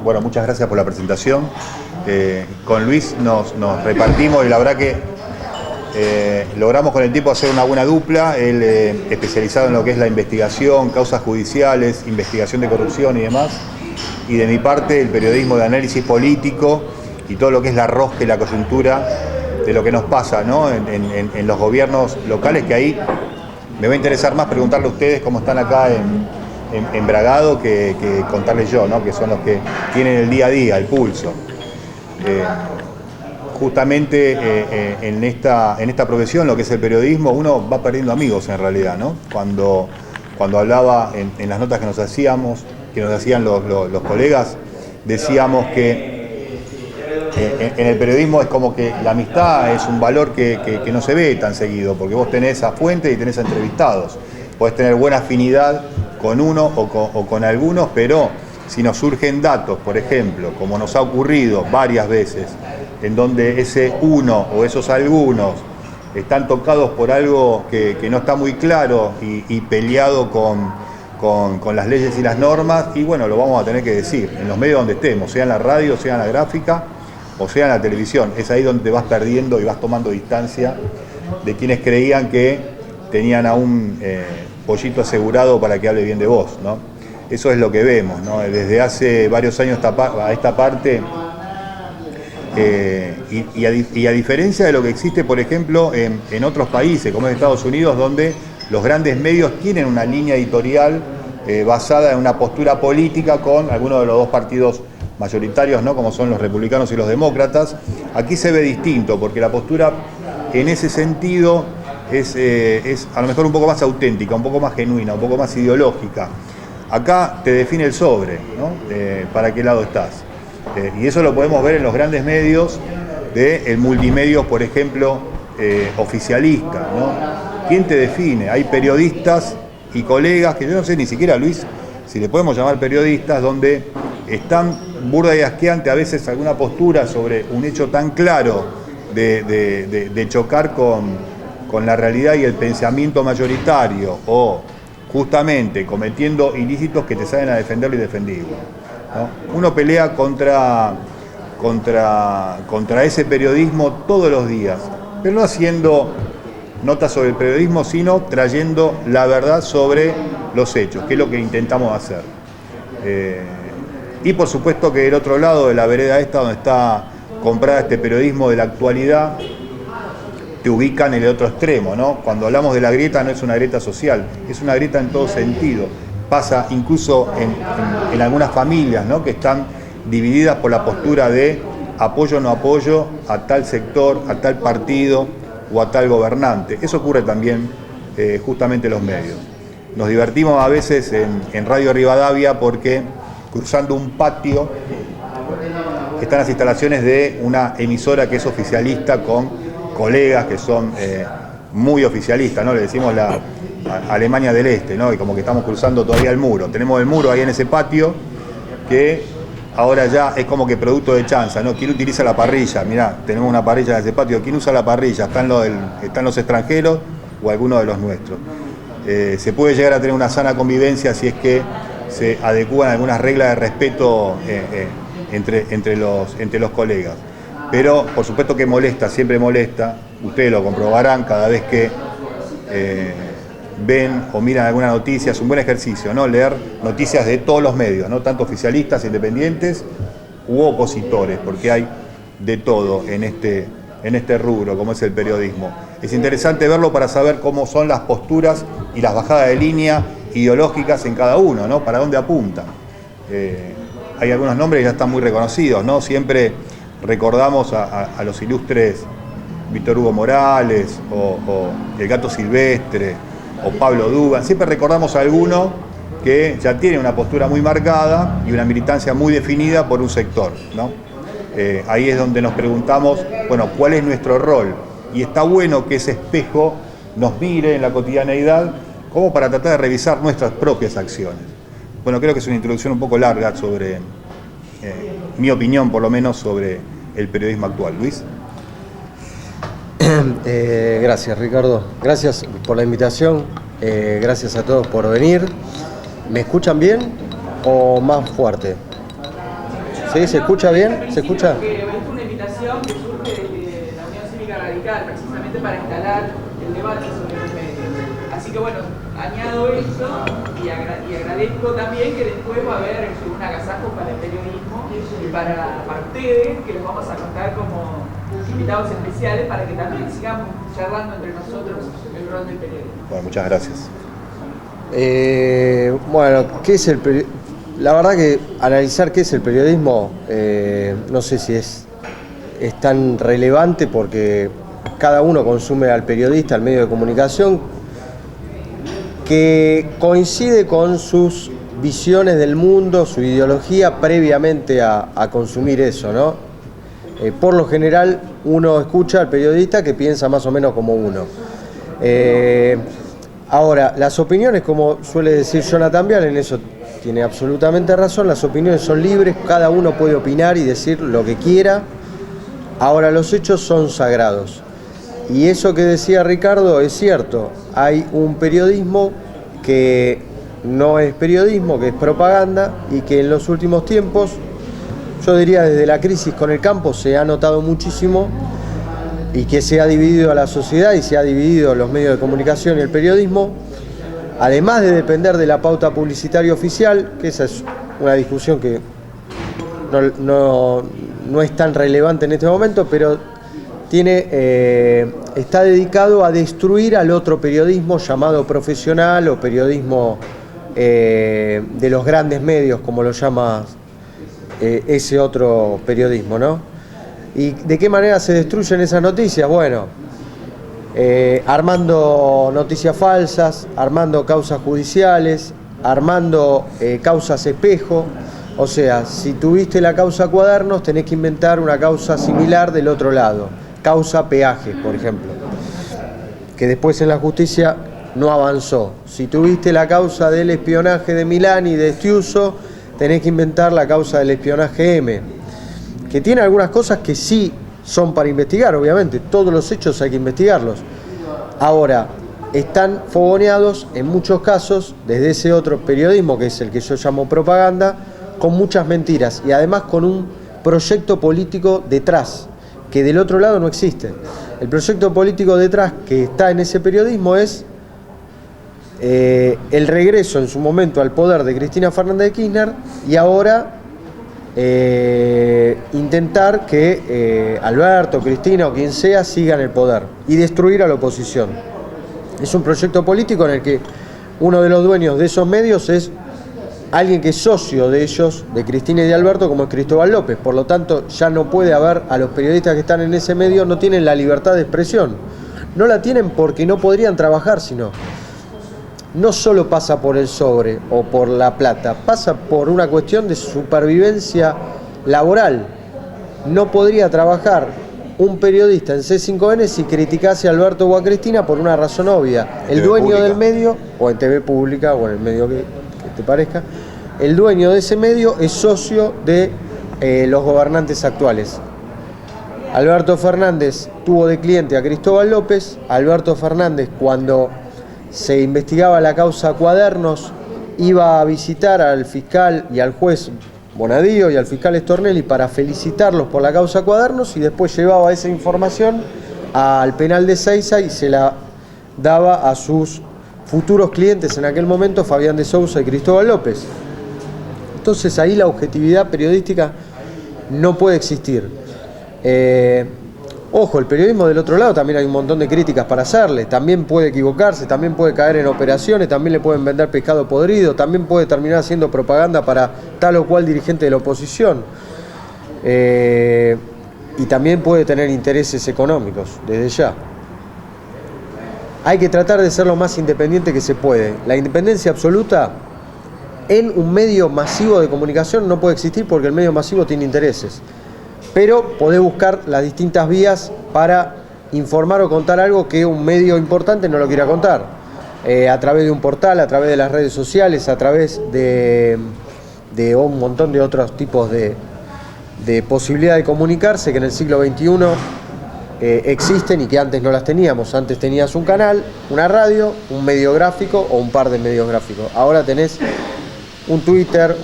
Bueno, muchas gracias por la presentación. Con Luis nos repartimos y la verdad que logramos con el tiempo hacer una buena dupla. Él especializado en lo que es la investigación, causas judiciales, investigación de corrupción y demás. Y de mi parte el periodismo de análisis político y todo lo que es la rosca y la coyuntura de lo que nos pasa, ¿no? en los gobiernos locales, que ahí me va a interesar más preguntarle a ustedes cómo están acá en Bragado que contarles yo, ¿no? Que son los que tienen el día a día, el pulso. Justamente en esta profesión, lo que es el periodismo, uno va perdiendo amigos en realidad, ¿no? Cuando hablaba en las notas que nos hacían los colegas, decíamos que en el periodismo es como que la amistad es un valor que no se ve tan seguido, porque vos tenés a fuentes y tenés a entrevistados. Podés tener buena afinidad con uno o con algunos, pero si nos surgen datos, por ejemplo, como nos ha ocurrido varias veces, en donde ese uno o esos algunos están tocados por algo que no está muy claro y peleado con las leyes y las normas, y bueno, lo vamos a tener que decir, en los medios donde estemos, sea en la radio, sea en la gráfica, o sea en la televisión. Es ahí donde te vas perdiendo y vas tomando distancia de quienes creían que tenían a un pollito asegurado para que hable bien de vos, ¿no? Eso es lo que vemos, ¿no? Desde hace varios años a esta parte, y a diferencia de lo que existe, por ejemplo, en otros países, como es Estados Unidos, donde los grandes medios tienen una línea editorial basada en una postura política con algunos de los dos partidos mayoritarios, ¿no? Como son los republicanos y los demócratas. Aquí se ve distinto, porque la postura en ese sentido es a lo mejor un poco más auténtica, un poco más genuina, un poco más ideológica. Acá te define el sobre, ¿no? Para qué lado estás. Y eso lo podemos ver en los grandes medios del multimedios, por ejemplo, oficialista, ¿no? ¿Quién te define? Hay periodistas y colegas, que yo no sé ni siquiera, Luis, si le podemos llamar periodistas, donde están burda y asqueante a veces alguna postura sobre un hecho tan claro de chocar con la realidad y el pensamiento mayoritario, o justamente cometiendo ilícitos que te salen a defender lo indefendible, ¿no? Uno pelea contra ese periodismo todos los días, pero no haciendo notas sobre el periodismo, sino trayendo la verdad sobre los hechos, que es lo que intentamos hacer. Y por supuesto que del otro lado de la vereda esta, donde está comprada este periodismo de la actualidad, te ubican en el otro extremo, ¿no? Cuando hablamos de la grieta, no es una grieta social, es una grieta en todo sentido. Pasa incluso en algunas familias, ¿no? Que están divididas por la postura de apoyo o no apoyo a tal sector, a tal partido o a tal gobernante. Eso ocurre también justamente en los medios. Nos divertimos a veces en Radio Rivadavia porque cruzando un patio están las instalaciones de una emisora que es oficialista, con colegas que son muy oficialistas, ¿no? Le decimos la Alemania del Este, ¿no? Y como que estamos cruzando todavía el muro. Tenemos el muro ahí en ese patio que ahora ya es como que producto de chanza, ¿no? ¿Quién utiliza la parrilla? Mirá, tenemos una parrilla en ese patio. ¿Quién usa la parrilla? ¿Están los extranjeros o algunos de los nuestros? Se puede llegar a tener una sana convivencia si es que se adecúan algunas reglas de respeto entre los colegas. Pero por supuesto que molesta, siempre molesta, ustedes lo comprobarán cada vez que ven o miran alguna noticia. Es un buen ejercicio, ¿no? Leer noticias de todos los medios, ¿no? Tanto oficialistas, independientes u opositores, porque hay de todo en este rubro, como es el periodismo. Es interesante verlo para saber cómo son las posturas y las bajadas de línea ideológicas en cada uno, ¿no? Para dónde apuntan. Hay algunos nombres que ya están muy reconocidos, ¿no? Siempre recordamos a los ilustres Víctor Hugo Morales o el Gato Silvestre o Pablo Dugan. Siempre recordamos a alguno que ya tiene una postura muy marcada y una militancia muy definida por un sector, ¿no? Ahí es donde nos preguntamos, bueno, ¿cuál es nuestro rol? Y está bueno que ese espejo nos mire en la cotidianeidad como para tratar de revisar nuestras propias acciones. Bueno, creo que es una introducción un poco larga sobre mi opinión, por lo menos, sobre el periodismo actual. Luis. Gracias, Ricardo. Gracias por la invitación. Gracias a todos por venir. ¿Me escuchan bien o más fuerte? ¿Sí? ¿Se escucha bien? ¿Se escucha? Porque es una invitación que surge de la Unión Cívica Radical, precisamente para instalar el debate sobre los medios. Así que bueno, añado esto y agradezco también que después va a haber un agasajo para el periodismo y para ustedes, que los vamos a contar como invitados especiales para que también sigamos charlando entre nosotros el rol del periodismo. Bueno, muchas gracias. Bueno, ¿qué es el periodismo? La verdad que analizar qué es el periodismo, no sé si es tan relevante porque cada uno consume al periodista, al medio de comunicación, que coincide con sus visiones del mundo, su ideología previamente a consumir eso, ¿no? Por lo general uno escucha al periodista que piensa más o menos como uno. Ahora, las opiniones, como suele decir Jonathan Vial, en eso tiene absolutamente razón, las opiniones son libres, cada uno puede opinar y decir lo que quiera. Ahora, los hechos son sagrados. Y eso que decía Ricardo es cierto, hay un periodismo que no es periodismo, que es propaganda y que en los últimos tiempos, yo diría desde la crisis con el campo, se ha notado muchísimo y que se ha dividido a la sociedad y se ha dividido los medios de comunicación y el periodismo, además de depender de la pauta publicitaria oficial, que esa es una discusión que no es tan relevante en este momento, pero está dedicado a destruir al otro periodismo llamado profesional o periodismo de los grandes medios, como lo llama ese otro periodismo, ¿no? ¿Y de qué manera se destruyen esas noticias? Bueno, armando noticias falsas, armando causas judiciales, armando causas espejo. O sea, si tuviste la causa Cuadernos, tenés que inventar una causa similar del otro lado. Causa Peaje, por ejemplo, que después en la justicia no avanzó. Si tuviste la causa del espionaje de Milán y de Estiuso, tenés que inventar la causa del espionaje M, que tiene algunas cosas que sí son para investigar, obviamente, todos los hechos hay que investigarlos. Ahora, están fogoneados en muchos casos desde ese otro periodismo, que es el que yo llamo propaganda, con muchas mentiras y además con un proyecto político detrás, que del otro lado no existe. El proyecto político detrás que está en ese periodismo es el regreso en su momento al poder de Cristina Fernández de Kirchner y ahora intentar que Alberto, Cristina o quien sea sigan el poder y destruir a la oposición. Es un proyecto político en el que uno de los dueños de esos medios es alguien que es socio de ellos, de Cristina y de Alberto, como es Cristóbal López. Por lo tanto, ya no puede haber, a los periodistas que están en ese medio no tienen la libertad de expresión. No la tienen porque no podrían trabajar, sino no solo pasa por el sobre o por la plata, pasa por una cuestión de supervivencia laboral. No podría trabajar un periodista en C5N si criticase a Alberto o a Cristina por una razón obvia. El dueño del medio, o en TV Pública, o en el medio que te parezca, el dueño de ese medio es socio de los gobernantes actuales. Alberto Fernández tuvo de cliente a Cristóbal López. Alberto Fernández, cuando se investigaba la causa Cuadernos, iba a visitar al fiscal y al juez Bonadío y al fiscal Stornelli para felicitarlos por la causa Cuadernos y después llevaba esa información al penal de Ezeiza y se la daba a sus futuros clientes en aquel momento, Fabián de Sousa y Cristóbal López. Entonces ahí la objetividad periodística no puede existir. Ojo, el periodismo del otro lado también hay un montón de críticas para hacerle, también puede equivocarse, también puede caer en operaciones, también le pueden vender pescado podrido, también puede terminar haciendo propaganda para tal o cual dirigente de la oposición. Y también puede tener intereses económicos, desde ya. Hay que tratar de ser lo más independiente que se puede. La independencia absoluta en un medio masivo de comunicación no puede existir porque el medio masivo tiene intereses. Pero podés buscar las distintas vías para informar o contar algo que un medio importante no lo quiera contar. A través de un portal, a través de las redes sociales, a través de un montón de otros tipos de posibilidad de comunicarse que en el siglo XXI existen y que antes no las teníamos. Antes tenías un canal, una radio, un medio gráfico o un par de medios gráficos. Ahora tenés un Twitter,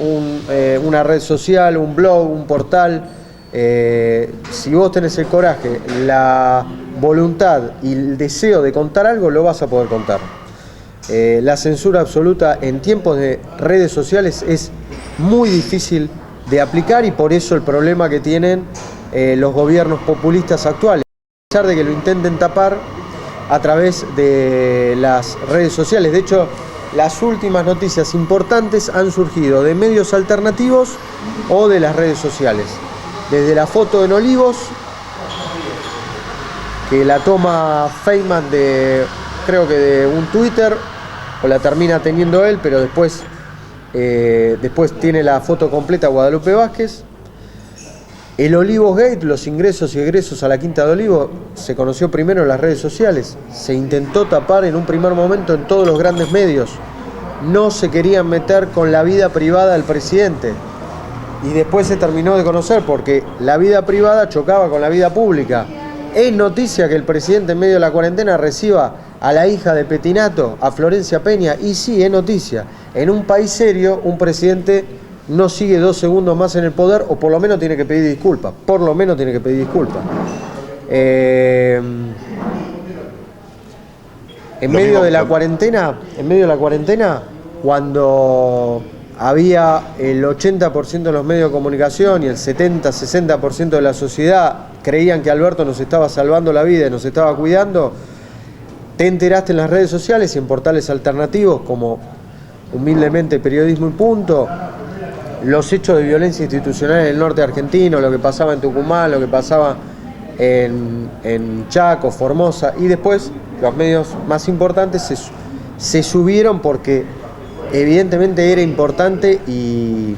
una red social, un blog, un portal. Si vos tenés el coraje, la voluntad y el deseo de contar algo, lo vas a poder contar. La censura absoluta en tiempos de redes sociales es muy difícil de aplicar, y por eso el problema que tienen los gobiernos populistas actuales, a pesar de que lo intenten tapar a través de las redes sociales. De hecho, las últimas noticias importantes han surgido de medios alternativos o de las redes sociales. Desde la foto en Olivos, que la toma Feynman creo que de un Twitter, o la termina teniendo él, pero después tiene la foto completa Guadalupe Vázquez. El Olivos Gate, los ingresos y egresos a la Quinta de Olivos, se conoció primero en las redes sociales. Se intentó tapar en un primer momento en todos los grandes medios. No se querían meter con la vida privada del presidente. Y después se terminó de conocer porque la vida privada chocaba con la vida pública. Es noticia que el presidente en medio de la cuarentena reciba a la hija de Petinato, a Florencia Peña, y sí, es noticia. En un país serio, un presidente no sigue 2 segundos más en el poder, o por lo menos tiene que pedir disculpas. Por lo menos tiene que pedir disculpas. En medio de la cuarentena, cuando había el 80% de los medios de comunicación y el 70-60% de la sociedad creían que Alberto nos estaba salvando la vida y nos estaba cuidando, te enteraste en las redes sociales y en portales alternativos como humildemente Periodismo y Punto, los hechos de violencia institucional en el norte argentino, lo que pasaba en Tucumán, lo que pasaba en Chaco, Formosa, y después los medios más importantes se subieron porque evidentemente era importante y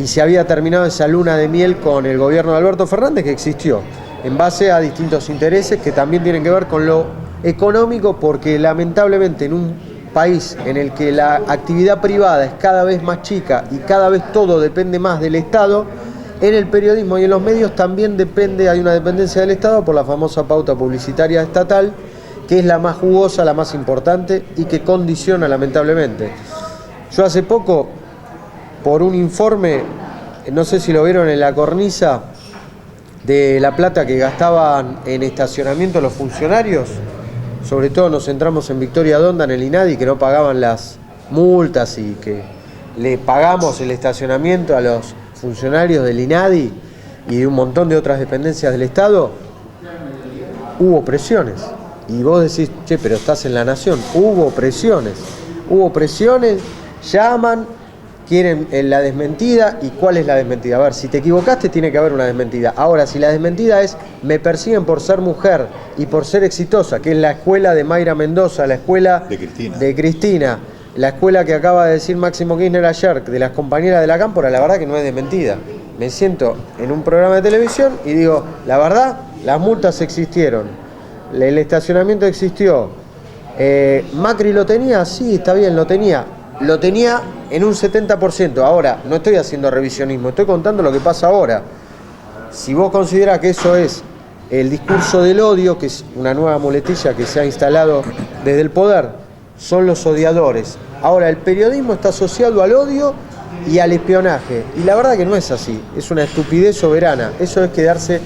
se había terminado esa luna de miel con el gobierno de Alberto Fernández, que existió en base a distintos intereses que también tienen que ver con lo económico, porque lamentablemente en un país en el que la actividad privada es cada vez más chica y cada vez todo depende más del Estado, en el periodismo y en los medios también hay una dependencia del Estado por la famosa pauta publicitaria estatal, que es la más jugosa, la más importante y que condiciona lamentablemente. Yo hace poco, por un informe, no sé si lo vieron en la cornisa, de la plata que gastaban en estacionamiento los funcionarios, sobre todo nos centramos en Victoria Donda, en el INADI, que no pagaban las multas y que le pagamos el estacionamiento a los funcionarios del INADI y de un montón de otras dependencias del Estado. Hubo presiones. Y vos decís, che, pero estás en La Nación. Hubo presiones, llaman, quieren la desmentida. ¿Y cuál es la desmentida? A ver, si te equivocaste tiene que haber una desmentida. Ahora, si la desmentida es, me persiguen por ser mujer y por ser exitosa, que es la escuela de Mayra Mendoza, la escuela de Cristina, la escuela que acaba de decir Máximo Kirchner ayer, de las compañeras de la Cámpora, la verdad que no es desmentida. Me siento en un programa de televisión y digo, la verdad, las multas existieron. El estacionamiento existió. ¿Macri lo tenía? Sí, está bien, lo tenía. Lo tenía en un 70%. Ahora, no estoy haciendo revisionismo, estoy contando lo que pasa ahora. Si vos considerás que eso es el discurso del odio, que es una nueva muletilla que se ha instalado desde el poder, son los odiadores. Ahora, el periodismo está asociado al odio y al espionaje. Y la verdad que no es así. Es una estupidez soberana. Eso es quedarse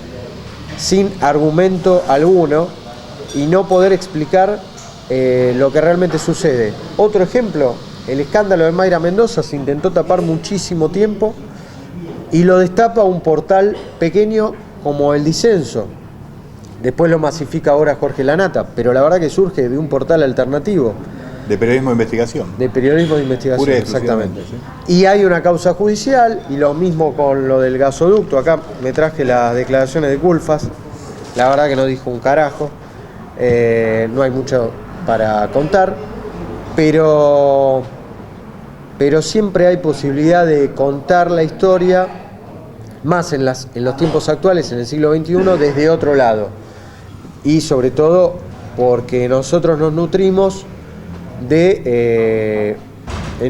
sin argumento alguno y no poder explicar lo que realmente sucede. Otro ejemplo, el escándalo de Mayra Mendoza se intentó tapar muchísimo tiempo y lo destapa un portal pequeño como El Disenso. Después lo masifica ahora Jorge Lanata, pero la verdad que surge de un portal alternativo. De periodismo de investigación. De periodismo de investigación, exactamente. ¿Sí? Y hay una causa judicial, y lo mismo con lo del gasoducto. Acá me traje las declaraciones de Culfas. La verdad que no dijo un carajo. No hay mucho para contar, pero siempre hay posibilidad de contar la historia, más en los tiempos actuales, en el siglo XXI, desde otro lado. Y sobre todo porque nosotros nos nutrimos en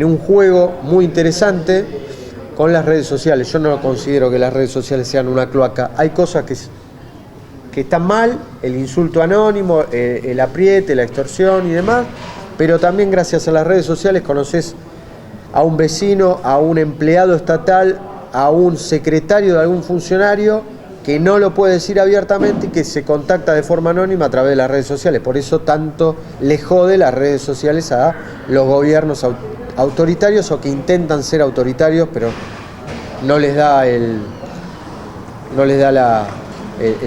un juego muy interesante con las redes sociales. Yo no considero que las redes sociales sean una cloaca. Hay cosas que están mal, el insulto anónimo, el apriete, la extorsión y demás, pero también gracias a las redes sociales conoces a un vecino, a un empleado estatal, a un secretario de algún funcionario que no lo puede decir abiertamente y que se contacta de forma anónima a través de las redes sociales. Por eso tanto le jode las redes sociales a los gobiernos autoritarios o que intentan ser autoritarios, pero no les da el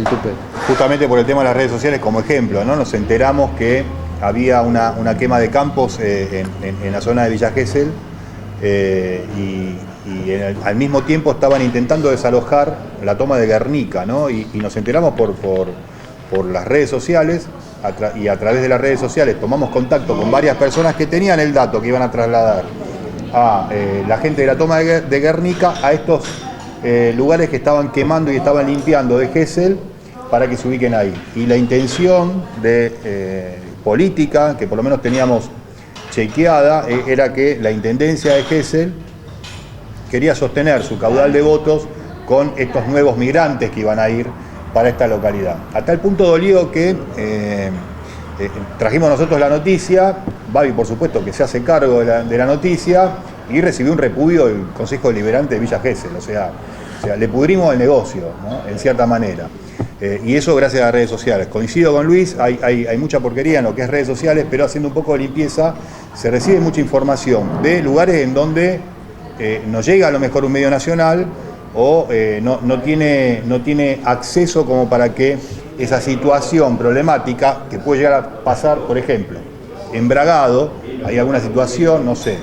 tupé. Justamente por el tema de las redes sociales como ejemplo, ¿no? Nos enteramos que había una quema de campos en la zona de Villa Gesell al mismo tiempo estaban intentando desalojar la toma de Guernica, ¿no? Y nos enteramos por las redes sociales y a través de las redes sociales tomamos contacto con varias personas que tenían el dato que iban a trasladar a la gente de la toma de Guernica a estos lugares que estaban quemando y estaban limpiando de Gesell para que se ubiquen ahí. Y la intención de política, que por lo menos teníamos chequeada, era que la Intendencia de Gesell quería sostener su caudal de votos con estos nuevos migrantes que iban a ir para esta localidad. A tal punto dolió que trajimos nosotros la noticia, Babi por supuesto que se hace cargo de la noticia y recibió un repudio del Consejo Deliberante de Villa Gesell, o sea, le pudrimos el negocio, ¿no? En cierta manera. Y eso gracias a las redes sociales. Coincido con Luis, hay mucha porquería en lo que es redes sociales, pero haciendo un poco de limpieza se recibe mucha información de lugares en donde no llega a lo mejor un medio nacional o no tiene acceso como para que esa situación problemática que puede llegar a pasar, por ejemplo, en Bragado, hay alguna situación, no sé,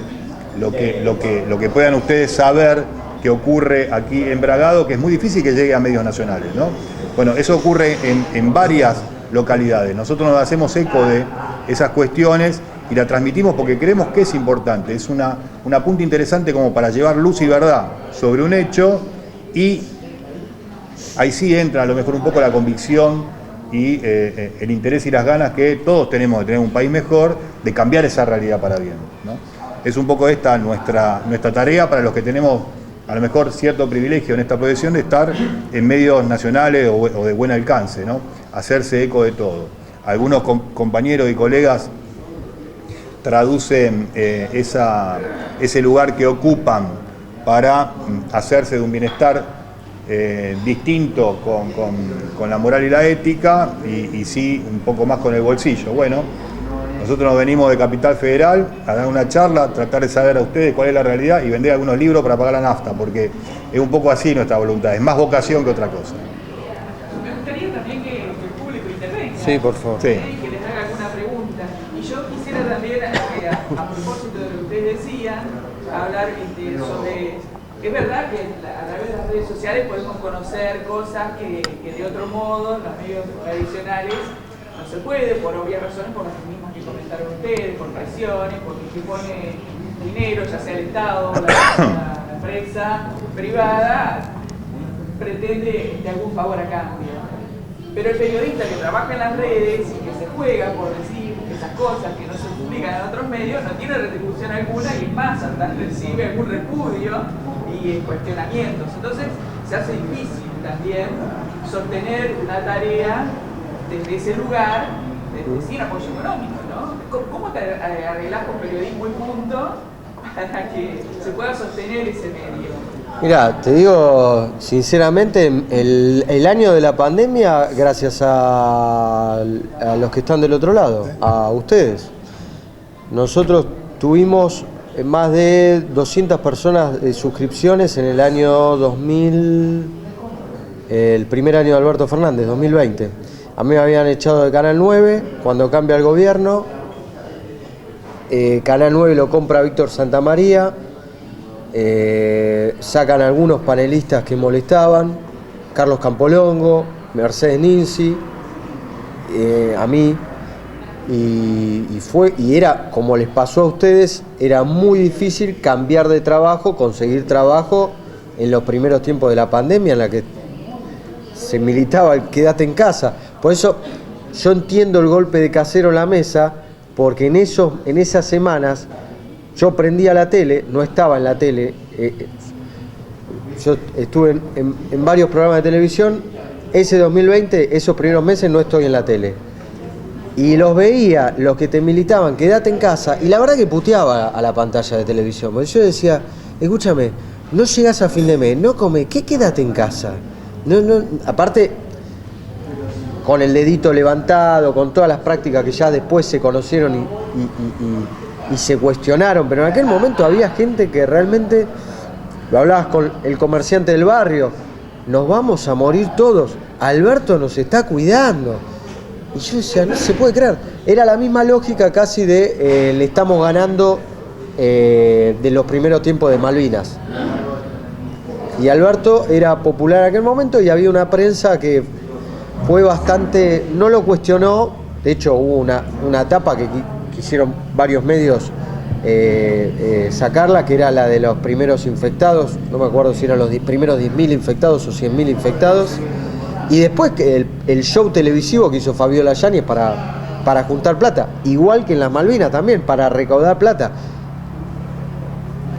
lo que puedan ustedes saber que ocurre aquí en Bragado, que es muy difícil que llegue a medios nacionales, ¿no? Bueno, eso ocurre en varias localidades. Nosotros nos hacemos eco de esas cuestiones y la transmitimos porque creemos que es importante. Es una punta interesante como para llevar luz y verdad sobre un hecho y ahí sí entra a lo mejor un poco la convicción y el interés y las ganas que todos tenemos de tener un país mejor, de cambiar esa realidad para bien, ¿no? Es un poco esta nuestra tarea para los que tenemos a lo mejor cierto privilegio en esta profesión de estar en medios nacionales o de buen alcance, ¿no? Hacerse eco de todo. Algunos compañeros y colegas traducen ese lugar que ocupan para hacerse de un bienestar distinto con la moral y la ética y sí un poco más con el bolsillo. Bueno, nosotros nos venimos de Capital Federal a dar una charla, tratar de saber a ustedes cuál es la realidad y vender algunos libros para pagar la nafta, porque es un poco así nuestra voluntad, es más vocación que otra cosa. Me gustaría también que el público intervenga. Sí, por favor. Sí. Que les haga alguna pregunta. Y yo quisiera también, a propósito de lo que ustedes decían, hablar sobre... Es verdad que a través de las redes sociales podemos conocer cosas que de otro modo, los medios tradicionales, no se puede, por obvias razones, por las mismas que comentaron ustedes, por presiones, porque se pone dinero, ya sea el Estado, la empresa privada, pretende de algún favor a cambio. Pero el periodista que trabaja en las redes y que se juega por decir esas cosas que no se publican en otros medios, no tiene retribución alguna y es más, hasta recibe algún repudio y cuestionamientos. Entonces se hace difícil también sostener una tarea desde ese lugar, sin apoyo económico, ¿no? ¿Cómo te arreglás con periodismo y punto para que se pueda sostener ese medio? Mira, te digo sinceramente, el año de la pandemia, gracias a los que están del otro lado, a ustedes. Nosotros tuvimos más de 200 personas de suscripciones en el año 2000, el primer año de Alberto Fernández, 2020. A mí me habían echado de Canal 9 cuando cambia el gobierno. Canal 9 lo compra Víctor Santamaría. Sacan algunos panelistas que molestaban, Carlos Campolongo, Mercedes Ninzi, a mí, y era, como les pasó a ustedes, era muy difícil cambiar de trabajo, conseguir trabajo en los primeros tiempos de la pandemia en la que se militaba el quédate en casa. Por eso yo entiendo el golpe de casero en la mesa, porque en esas semanas yo prendía la tele, no estaba en la tele, yo estuve en varios programas de televisión. Ese 2020, esos primeros meses no estoy en la tele. Y los veía, los que te militaban, quédate en casa, y la verdad que puteaba a la pantalla de televisión, porque yo decía, escúchame, no llegás a fin de mes, no comés, ¿qué quédate en casa? Aparte, con el dedito levantado, con todas las prácticas que ya después se conocieron y se cuestionaron, pero en aquel momento había gente que realmente, lo hablabas con el comerciante del barrio, nos vamos a morir todos, Alberto nos está cuidando. Y yo decía, no se puede creer. Era la misma lógica casi de le estamos ganando de los primeros tiempos de Malvinas. Y Alberto era popular en aquel momento y había una prensa que fue bastante, no lo cuestionó, de hecho hubo una etapa que quisieron varios medios sacarla, que era la de los primeros infectados, no me acuerdo si eran los primeros 10.000 infectados o 100.000 infectados. Y después el show televisivo que hizo Fabiola Yáñez para juntar plata, igual que en las Malvinas también, para recaudar plata,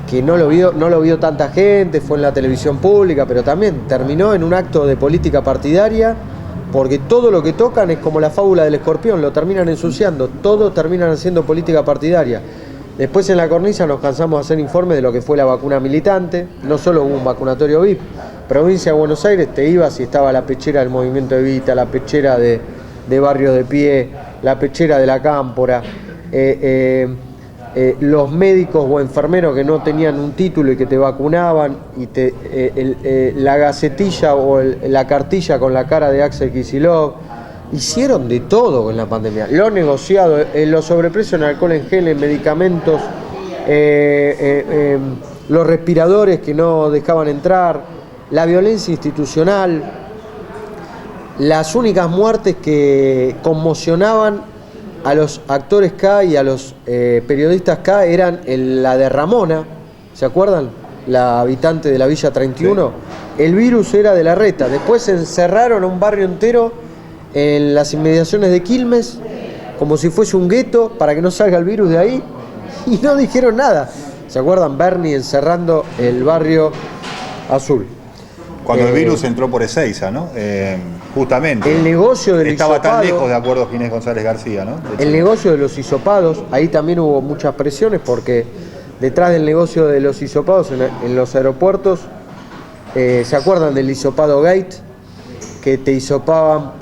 que no lo vio tanta gente, fue en la televisión pública, pero también terminó en un acto de política partidaria, porque todo lo que tocan es como la fábula del escorpión, lo terminan ensuciando, todo terminan haciendo política partidaria. Después en la cornisa nos cansamos de hacer informes de lo que fue la vacuna militante, no solo hubo un vacunatorio VIP, provincia de Buenos Aires te ibas y estaba la pechera del Movimiento Evita, la pechera de Barrio de Pie, la pechera de la Cámpora, los médicos o enfermeros que no tenían un título y que te vacunaban, y la gacetilla o la cartilla con la cara de Axel Kicillof. Hicieron de todo con la pandemia, lo negociado, los sobreprecios en alcohol en gel, en medicamentos, los respiradores que no dejaban entrar, la violencia institucional, las únicas muertes que conmocionaban a los actores K y a los periodistas K eran la de Ramona, ¿se acuerdan? La habitante de la Villa 31, sí. El virus era de Larreta, después se encerraron a un barrio entero en las inmediaciones de Quilmes, como si fuese un gueto, para que no salga el virus de ahí, y no dijeron nada. ¿Se acuerdan? Bernie encerrando el barrio azul. Cuando el virus entró por Ezeiza, ¿no? Justamente. El negocio del estaba hisopado, tan lejos, de acuerdo, Ginés González García, ¿no? El negocio de los hisopados, ahí también hubo muchas presiones, porque detrás del negocio de los hisopados en los aeropuertos, ¿se acuerdan del hisopado Gate? Que te hisopaban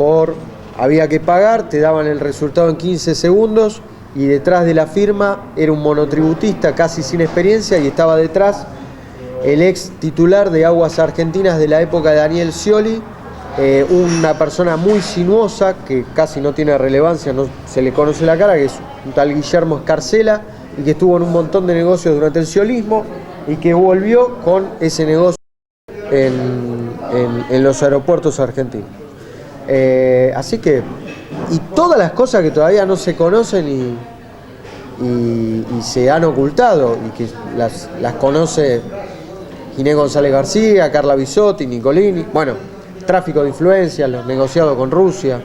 había que pagar, te daban el resultado en 15 segundos, y detrás de la firma era un monotributista casi sin experiencia, y estaba detrás el ex titular de Aguas Argentinas de la época de Daniel Scioli, una persona muy sinuosa que casi no tiene relevancia, no se le conoce la cara, que es un tal Guillermo Escarcela, y que estuvo en un montón de negocios durante el sciolismo y que volvió con ese negocio en los aeropuertos argentinos. Así que, y todas las cosas que todavía no se conocen y se han ocultado y que las conoce Ginés González García, Carla Bisotti, Nicolini, bueno, tráfico de influencias, los negociados con Rusia.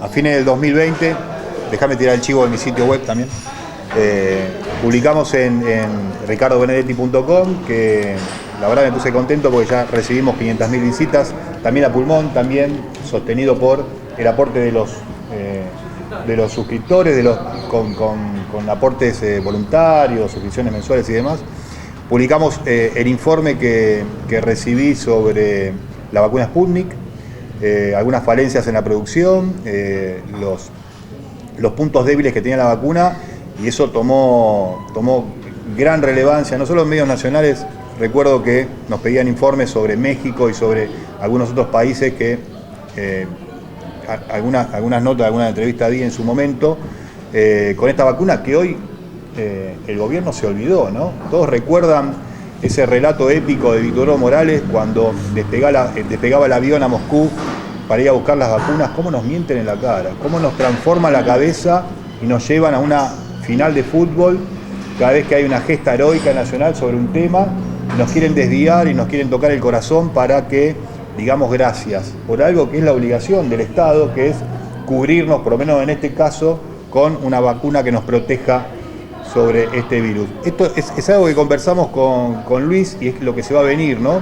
A fines del 2020, déjame tirar el chivo de mi sitio web también, publicamos en ricardobenedetti.com, que la verdad me puse contento porque ya recibimos 500.000 visitas, también a pulmón, también sostenido por el aporte de los suscriptores, con aportes voluntarios, suscripciones mensuales y demás. Publicamos el informe que recibí sobre la vacuna Sputnik, algunas falencias en la producción, los puntos débiles que tenía la vacuna, y eso tomó gran relevancia, no solo en medios nacionales. Recuerdo que nos pedían informes sobre México y sobre algunos otros países que algunas notas, alguna entrevista di en su momento con esta vacuna que hoy el gobierno se olvidó, ¿no? Todos recuerdan ese relato épico de Víctor Hugo Morales cuando despegaba el avión a Moscú para ir a buscar las vacunas, cómo nos mienten en la cara, cómo nos transforman la cabeza y nos llevan a una final de fútbol cada vez que hay una gesta heroica nacional sobre un tema, nos quieren desviar y nos quieren tocar el corazón para que digamos gracias por algo que es la obligación del Estado, que es cubrirnos, por lo menos en este caso, con una vacuna que nos proteja sobre este virus. Esto es algo que conversamos con Luis y es lo que se va a venir, ¿no?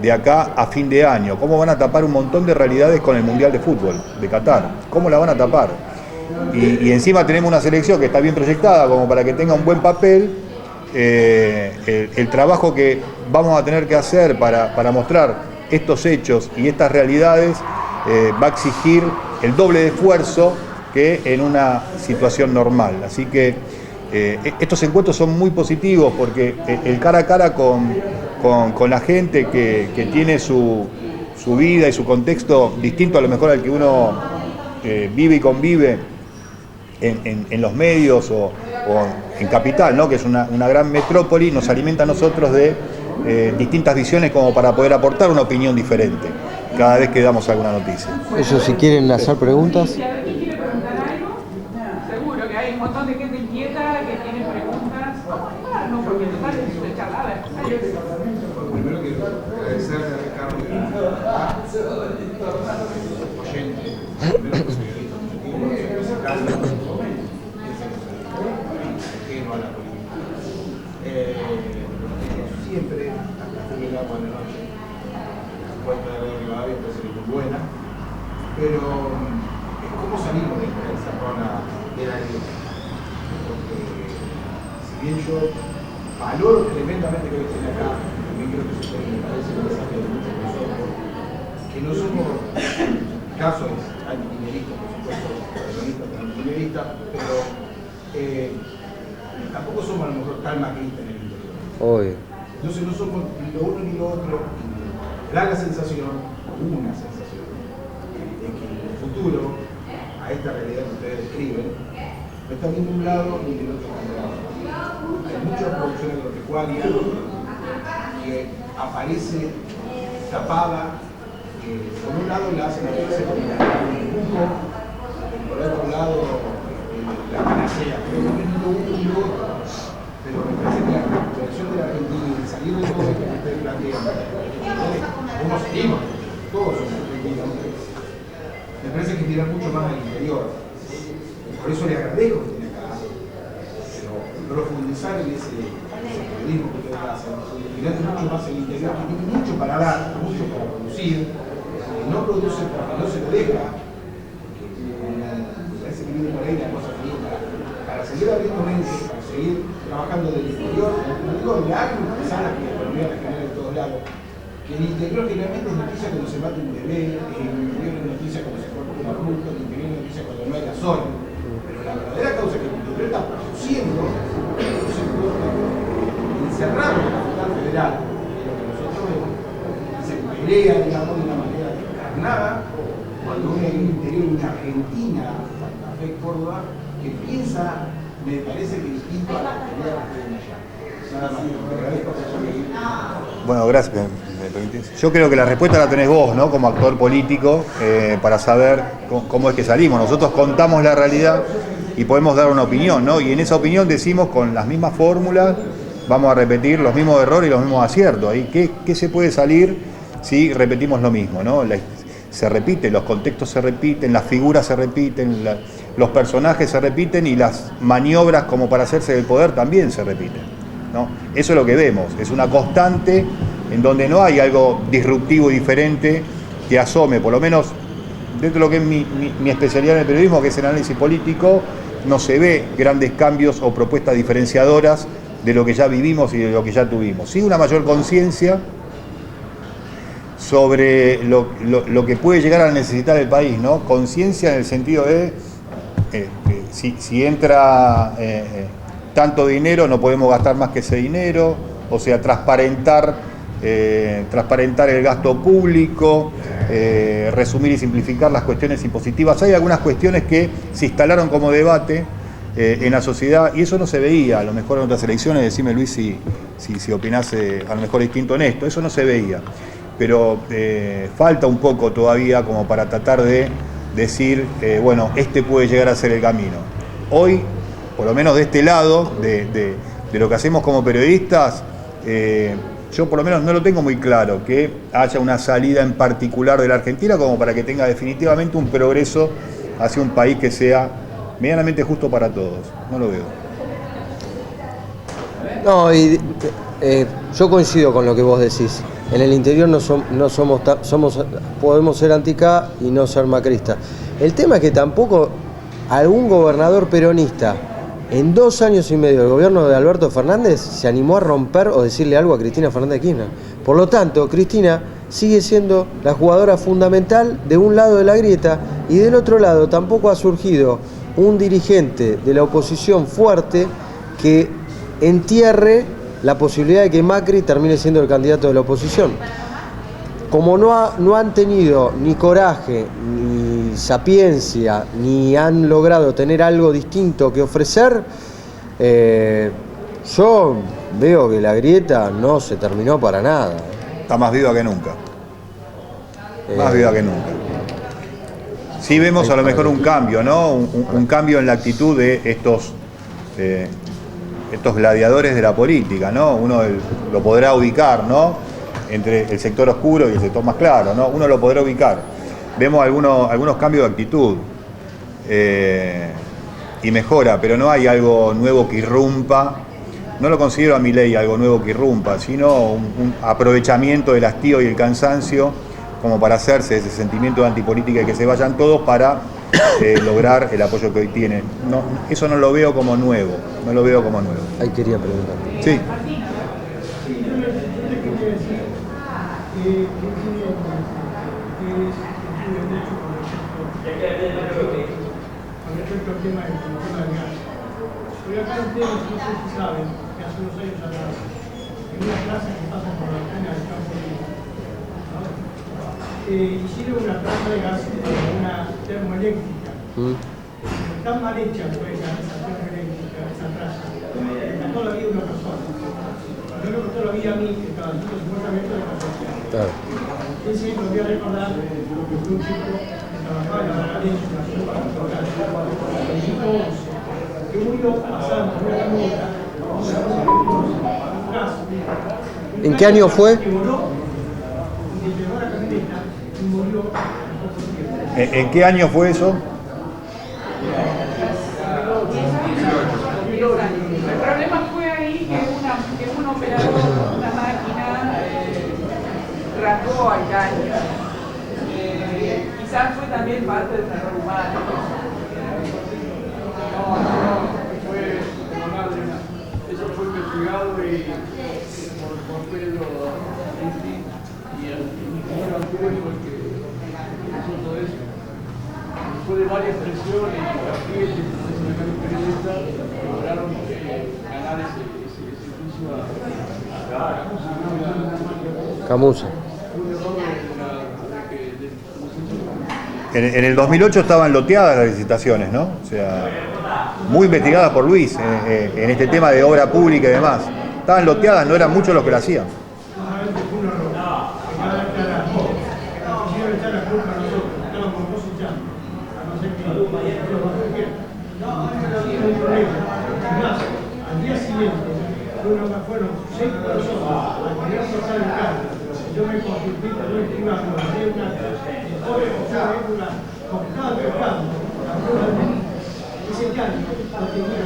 De acá a fin de año. ¿Cómo van a tapar un montón de realidades con el Mundial de Fútbol de Qatar? ¿Cómo la van a tapar? y encima tenemos una selección que está bien proyectada como para que tenga un buen papel, el trabajo que vamos a tener que hacer para mostrar estos hechos y estas realidades va a exigir el doble de esfuerzo que en una situación normal. Así que estos encuentros son muy positivos porque el cara a cara con la gente que tiene su vida y su contexto distinto a lo mejor al que uno vive y convive en los medios o en Capital, ¿no? Que es una gran metrópoli, nos alimenta a nosotros de distintas visiones como para poder aportar una opinión diferente cada vez que damos alguna noticia. Ellos, si quieren hacer preguntas. Si alguien quiere preguntar algo, seguro que hay un montón de gente inquieta que tiene preguntas. No, porque total es una charla. A ver, primero quiero agradecerle a Ricardo y a oyente, primero que soy periodista, ajeno a la política. Siempre, hasta que llegamos a la noche, la puerta de Río Rivadavia puede ser muy buena, pero ¿cómo salimos de esa zona de la grieta? Porque si bien yo valoro tremendamente que estén acá, también creo que eso me parece un mensaje de muchos de nosotros, que no somos, el caso es antimineristas, por supuesto, peronistas, antimineristas, pero tampoco somos a lo mejor tan macristas en el interior. Obvio. Entonces no somos ni lo uno ni lo otro. Da la sensación, una sensación, de que en el futuro, a esta realidad que ustedes describen, no está ni de un lado ni del otro lado. Hay mucha producción agropecuaria que aparece tapada, por un lado la hacen aparecer como un buco, por otro lado la panacea, pero no es ni lo uno ni lo otro. Pero me parece que la recuperación de la Argentina y salir de todo esto que ustedes plantean, como seguimos, todos somos argentinos, me parece que tirar mucho más al interior. Por eso le agradezco que esté acá, pero profundizar en ese periodismo que ustedes hacen, mirando mucho más el interior, que tiene mucho para dar, mucho para producir, que no produce porque no se lo deja, me parece que viene por ahí la cosa que para seguir abriendo mente, para seguir trabajando del interior, no digo de la agro-artesana, que la economía la genera de todos lados, que el interior generalmente es noticia cuando se mata un bebé, el interior es noticia cuando se corta un arbusto, el interior es noticia cuando no hay gasol, pero la verdadera causa es que el interior está produciendo un sector encerrado en la capital federal, que es lo que nosotros vemos, y se pelea, digamos, de una manera descarnada, cuando uno hay un interior de una Argentina, Santa Fe, Córdoba, que piensa, me parece que distinto a la pelea que tienen allá. Nada más, te agradezco por eso. Bueno, gracias. ¿Me permitís? Yo creo que la respuesta la tenés vos, ¿no? Como actor político, para saber cómo es que salimos. Nosotros contamos la realidad y podemos dar una opinión, ¿no? Y en esa opinión decimos con las mismas fórmulas, vamos a repetir los mismos errores y los mismos aciertos. ¿Y qué se puede salir si repetimos lo mismo, ¿no? Se repite, los contextos se repiten, las figuras se repiten, los personajes se repiten y las maniobras como para hacerse del poder también se repiten, ¿no? Eso es lo que vemos, es una constante en donde no hay algo disruptivo y diferente que asome, por lo menos dentro de lo que es mi especialidad en el periodismo, que es el análisis político, no se ve grandes cambios o propuestas diferenciadoras de lo que ya vivimos y de lo que ya tuvimos. Sí, una mayor conciencia sobre lo que puede llegar a necesitar el país, ¿no? Conciencia en el sentido de si entra tanto dinero, no podemos gastar más que ese dinero, o sea, transparentar el gasto público, resumir y simplificar las cuestiones impositivas. Hay algunas cuestiones que se instalaron como debate en la sociedad y eso no se veía, a lo mejor en otras elecciones, decime Luis si opinás a lo mejor distinto en esto, eso no se veía. Pero falta un poco todavía como para tratar de decir, bueno, este puede llegar a ser el camino. Hoy, por lo menos de este lado, de lo que hacemos como periodistas, yo por lo menos no lo tengo muy claro, que haya una salida en particular de la Argentina como para que tenga definitivamente un progreso hacia un país que sea medianamente justo para todos. No lo veo. No, y yo coincido con lo que vos decís. En el interior podemos ser anti-K y no ser macristas. El tema es que tampoco algún gobernador peronista en 2 años y medio del gobierno de Alberto Fernández se animó a romper o decirle algo a Cristina Fernández de Kirchner. Por lo tanto, Cristina sigue siendo la jugadora fundamental de un lado de la grieta, y del otro lado tampoco ha surgido un dirigente de la oposición fuerte que entierre la posibilidad de que Macri termine siendo el candidato de la oposición. Como no han tenido ni coraje, ni sapiencia, ni han logrado tener algo distinto que ofrecer, yo veo que la grieta no se terminó para nada. Está más viva que nunca. Más viva que nunca. Sí vemos a lo mejor un cambio, ¿no? Un cambio en la actitud de estos gladiadores de la política, ¿no? Uno lo podrá ubicar, ¿no? Entre el sector oscuro y el sector más claro, ¿no? Uno lo podrá ubicar. Vemos algunos cambios de actitud y mejora, pero no hay algo nuevo que irrumpa. No lo considero a Milei algo nuevo que irrumpa, sino un aprovechamiento del hastío y el cansancio como para hacerse ese sentimiento de antipolítica y que se vayan todos para lograr el apoyo que hoy tienen. No, eso no lo veo como nuevo, no lo veo como nuevo. Ahí quería preguntar. Sí. Con respecto al tema del gas. Porque acá ustedes, no sé si saben, que hace unos años atrás, en una plaza que pasa por la esquina del campo hicieron una planta de gas, una termoeléctrica. Tan mal hecha fue esa termoeléctrica, esa plaza, que costó la vida a una persona. No me costó la vida a mí, que estaba a 150 metros de capacidad. Claro. Ese me voy a recordar que fue un chico que trabajaba en la Valencia, una sopa local, en el siglo XI, que murió pasando una camioneta, un gas. ¿En qué año fue? Que voló, y le pegó la camioneta y murió en poco tiempo. ¿En qué año fue eso? El problema fue ahí que un operador, una máquina, rasgó al caño. Quizás fue también parte del error humano. No, fue honorable. Eso fue investigado y por Pedro y el ingeniero Antonio que hizo todo eso. Después de varias presiones y carteles, como dice acá el periodista, lograron ganar ese juicio a Camusa. En el 2008 estaban loteadas las licitaciones, ¿no? O sea, muy investigadas por Luis en este tema de obra pública y demás. Estaban loteadas, no eran muchos los que lo hacían. Al día siguiente, fueron 6 personas a querer pasar el carro. Yo me consulté, yo iba a hacer una época, porque estaba tocando, ese caño lo tenía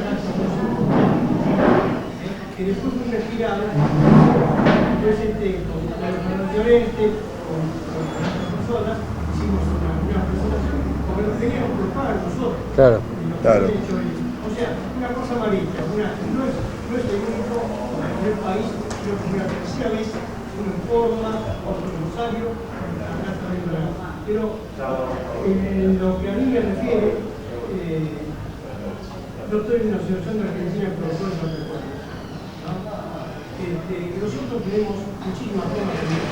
que después fue investigado, entonces con los Llorente, con otras personas, hicimos una presentación, porque nos teníamos que pagar nosotros. Claro. Claro. O sea, una cosa amarilla, no es el único en el país, sino que una tercera vez uno en Forma, otro en Rosario, acá está viendo la. Pero en lo que a mí me refiere, no estoy en la Asociación de Argentina de Productores Agropecuarios. Nosotros tenemos muchísimas formas de vivir.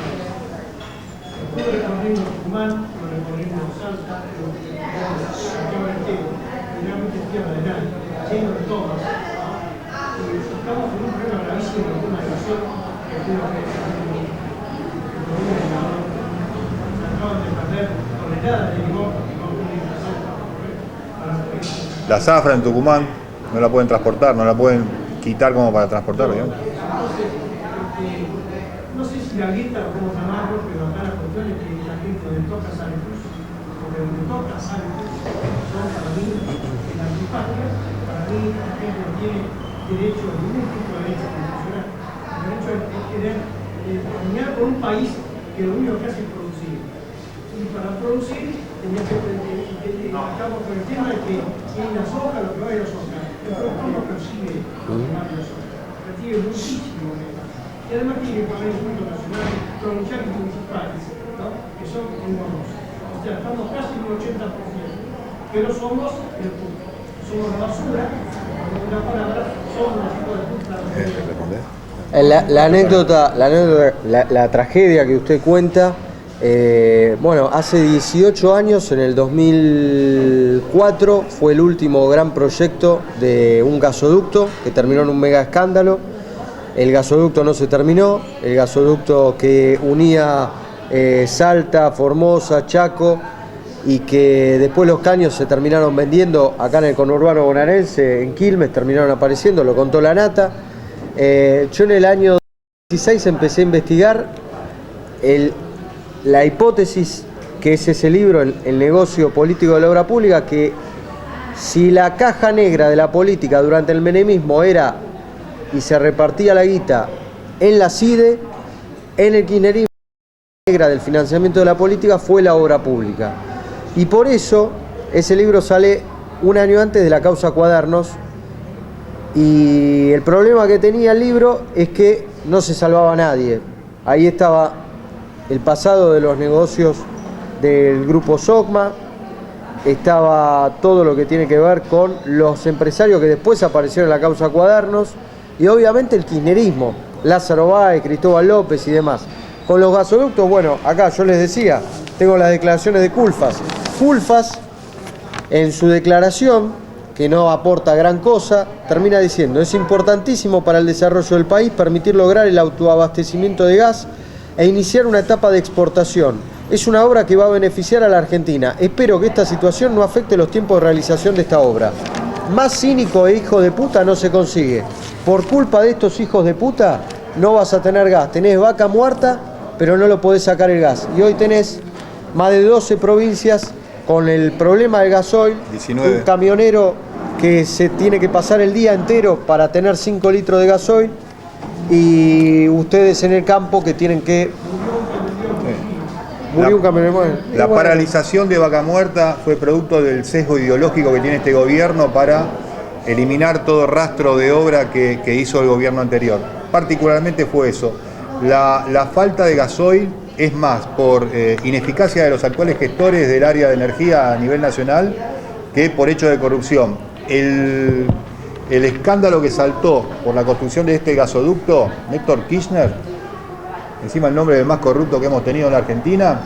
Lo recorrimos Tucumán, lo recorrimos Salta, lo recorrimos Santiago del Estero, generalmente es tierra de nadie, lleno de tomas. Estamos en un problema gravísimo en el tema de la zona, que creo que se acaban de perder toneladas de limón que no pueden pasar para La zafra en Tucumán no la pueden transportar, no la pueden quitar como para transportar, digamos. Entonces, no sé si la grieta o cómo llamarlo, pero acá la cuestión es que la gente donde toca sale justo, porque donde toca sale justo, son para mí el antipatria, para mí la gente no tiene derecho a ningún tipo de derecho constitucional. El derecho es querer caminar por un país que lo único que hace es producir. Y para producir tenía que estamos con el tema de que en la soja, lo que va a la soja, el productor no percibe más de la soja, recibe muchísimo menos. Y además tiene que pagar impuestos nacionales, provinciales y municipales, ¿no? Que son enormes. O sea, estamos casi en un 80%, pero somos el punto. Somos la basura, con una palabra, somos los hijos de puta. La tragedia que usted cuenta, bueno, hace 18 años, en el 2004, fue el último gran proyecto de un gasoducto que terminó en un mega escándalo. El gasoducto no se terminó, el gasoducto que unía Salta, Formosa, Chaco, y que después los caños se terminaron vendiendo acá en el conurbano bonaerense, en Quilmes, terminaron apareciendo, lo contó la Nata. Yo en el año 2016 empecé a investigar la hipótesis que es ese libro, el negocio político de la obra pública, que si la caja negra de la política durante el menemismo era y se repartía la guita en la CIDE, en el kirchnerismo la negra del financiamiento de la política fue la obra pública. Y por eso ese libro sale un año antes de la causa Cuadernos, y el problema que tenía el libro es que no se salvaba a nadie. Ahí estaba el pasado de los negocios del grupo SOCMA, estaba todo lo que tiene que ver con los empresarios que después aparecieron en la causa Cuadernos, y obviamente el kirchnerismo, Lázaro Báez, Cristóbal López y demás. Con los gasoductos, bueno, acá yo les decía, tengo las declaraciones de Culfas. Culfas, en su declaración, que no aporta gran cosa, termina diciendo: es importantísimo para el desarrollo del país permitir lograr el autoabastecimiento de gas e iniciar una etapa de exportación. Es una obra que va a beneficiar a la Argentina. Espero que esta situación no afecte los tiempos de realización de esta obra. Más cínico e hijo de puta no se consigue. Por culpa de estos hijos de puta no vas a tener gas. Tenés vaca muerta, pero no lo podés sacar el gas. Y hoy tenés más de 12 provincias con el problema del gasoil. 19. Un camionero que se tiene que pasar el día entero para tener 5 litros de gasoil, y ustedes en el campo que tienen que... Murió un camionero. La paralización de Vaca Muerta fue producto del sesgo ideológico que tiene este gobierno para eliminar todo rastro de obra que hizo el gobierno anterior. Particularmente fue eso. La falta de gasoil es más por ineficacia de los actuales gestores del área de energía a nivel nacional que por hecho de corrupción. El escándalo que saltó por la construcción de este gasoducto, Néstor Kirchner, encima el nombre del más corrupto que hemos tenido en la Argentina,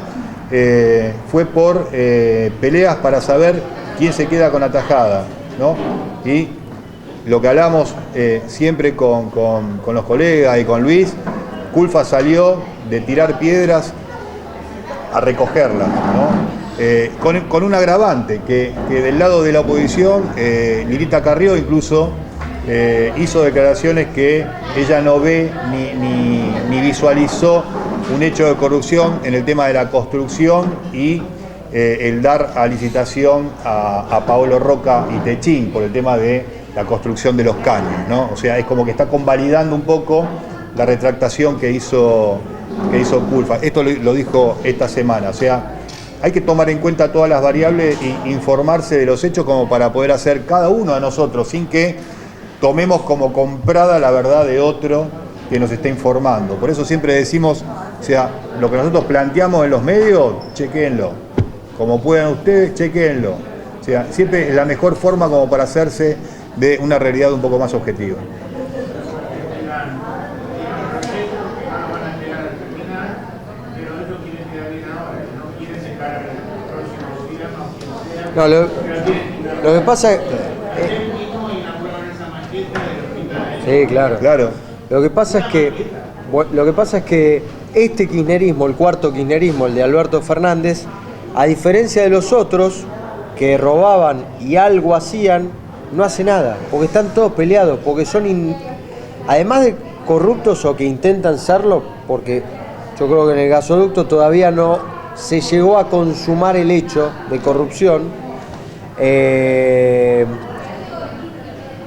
fue por peleas para saber quién se queda con la tajada, ¿no? Y lo que hablamos siempre con los colegas y con Luis, Culfas salió de tirar piedras a recogerlas, ¿no? Con un agravante, que del lado de la oposición, Lilita Carrió incluso hizo declaraciones que ella no ve ni visualizó un hecho de corrupción en el tema de la construcción y el dar a licitación a Paolo Roca y Techín por el tema de la construcción de los caños, ¿no? O sea, es como que está convalidando un poco la retractación que hizo Culfas. Esto lo dijo esta semana. O sea, hay que tomar en cuenta todas las variables e informarse de los hechos como para poder hacer cada uno de nosotros, sin que tomemos como comprada la verdad de otro que nos está informando. Por eso siempre decimos, o sea, lo que nosotros planteamos en los medios, chequéenlo. Como puedan ustedes, chequéenlo. O sea, siempre es la mejor forma como para hacerse de una realidad un poco más objetiva. No, lo que pasa es... sí, claro. Lo que pasa es que este kirchnerismo, el cuarto kirchnerismo, el de Alberto Fernández, a diferencia de los otros que robaban y algo hacían, no hace nada, porque están todos peleados, porque son, además de corruptos o que intentan serlo, porque yo creo que en el gasoducto todavía no se llegó a consumar el hecho de corrupción,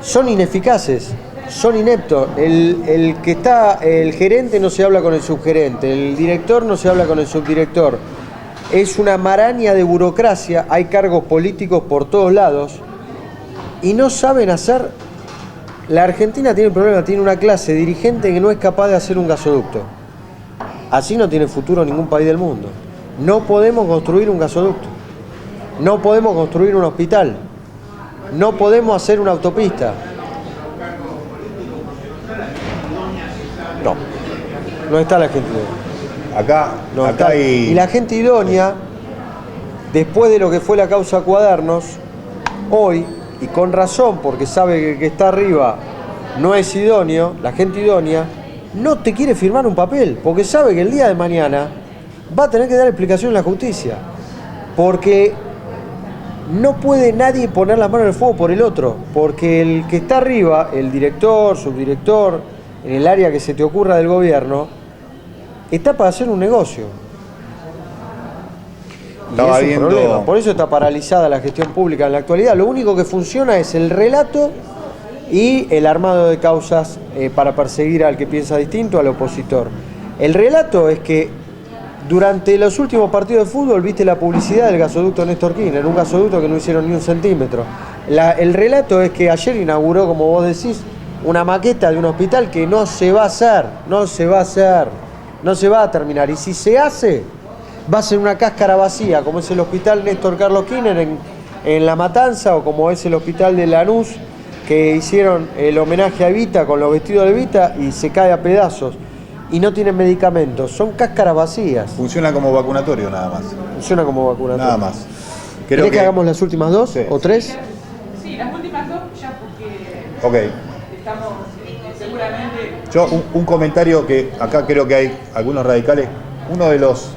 son ineficaces, son ineptos. El gerente no se habla con el subgerente, el director no se habla con el subdirector. es una maraña de burocracia, hay cargos políticos por todos lados y no saben hacer. La Argentina tiene un problema, tiene una clase dirigente que no es capaz de hacer un gasoducto. Así no tiene futuro ningún país del mundo. No podemos construir un gasoducto, no podemos construir un hospital, no podemos hacer una autopista. No está la gente idónea. Acá, No acá está. hay... Y la gente idónea, después de lo que fue la causa Cuadernos, hoy, y con razón, porque sabe que el que está arriba no es idóneo, la gente idónea no te quiere firmar un papel, porque sabe que el día de mañana va a tener que dar explicación en la justicia, porque no puede nadie poner la mano en el fuego por el otro, porque el que está arriba, el director, subdirector, en el área que se te ocurra del gobierno, está para hacer un negocio. Y Estaba es un viendo- problema. Por eso está paralizada la gestión pública en la actualidad. Lo único que funciona es el relato y el armado de causas para perseguir al que piensa distinto, al opositor. El relato es que durante los últimos partidos de fútbol viste la publicidad del gasoducto Néstor Kirchner, un gasoducto que no hicieron ni un centímetro. El relato es que ayer inauguró, como vos decís, una maqueta de un hospital que no se va a hacer, no se va a terminar. Y si se hace, va a ser una cáscara vacía, como es el hospital Néstor Carlos Kirchner en La Matanza, o como es el hospital de Lanús, que hicieron el homenaje a Evita con los vestidos de Evita y se cae a pedazos. Y no tienen medicamentos, son cáscaras vacías. Funciona como vacunatorio nada más. Funciona como vacunatorio. Nada más. ¿Querés que hagamos las últimas dos Sí. o tres? Sí, las últimas dos ya porque Ok. estamos seguramente... Yo un comentario que acá creo que hay algunos radicales. Uno de los,